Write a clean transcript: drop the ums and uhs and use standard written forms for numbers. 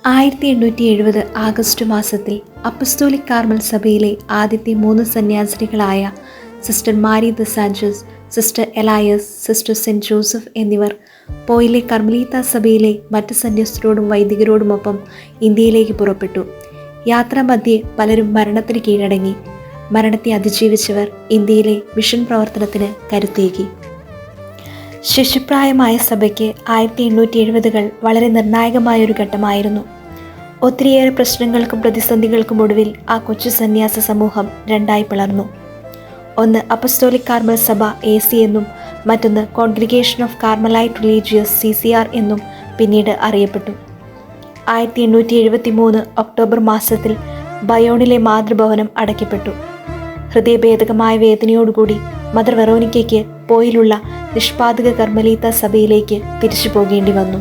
1870 August മാസത്തിൽ apostolic Carmel സഭയിലെ ആദ്യത്തെ 3 സന്യാസിനികളായ sister Marie de Sanchez, sister Elias, sister saint Joseph എന്നിവർ പോയിലെ കർമ്മലീത്ത സഭയിലെ മറ്റ് സന്യസ്തരോടും വൈദികരോടുമൊപ്പം ഇന്ത്യയിലേക്ക് പുറപ്പെട്ടു. യാത്രാമധ്യേ പലരും മരണത്തിന് കീഴടങ്ങി. മരണത്തെ അതിജീവിച്ചവർ ഇന്ത്യയിലെ മിഷൻ പ്രവർത്തനത്തിന് കരുത്തേകി. ശിശുപ്രായമായ സഭയ്ക്ക് 1870-കൾ വളരെ നിർണായകമായൊരു ഘട്ടമായിരുന്നു. ഒത്തിരിയേറെ പ്രശ്നങ്ങൾക്കും പ്രതിസന്ധികൾക്കും ഒടുവിൽ ആ കൊച്ചു സന്യാസ സമൂഹം രണ്ടായി പിളർന്നു. ഒന്ന് അപ്പസ്തോലിക് കാർമൽ സഭ AC എന്നും മറ്റൊന്ന് congregation of Carmelite religious CCR എന്നും പിന്നീട് അറിയപ്പെട്ടു. 1873 ഒക്ടോബർ മാസത്തിൽ ബയോണിലെ മാതൃഭവനം അടയ്ക്കപ്പെട്ടു. ഹൃദയഭേദകമായ വേദനയോടുകൂടി മദർ വെറോനിക്കയ്ക്ക് പോയിലുള്ള നിഷ്പാദക കർമ്മലീത്ത സഭയിലേക്ക് തിരിച്ചു പോകേണ്ടി വന്നു.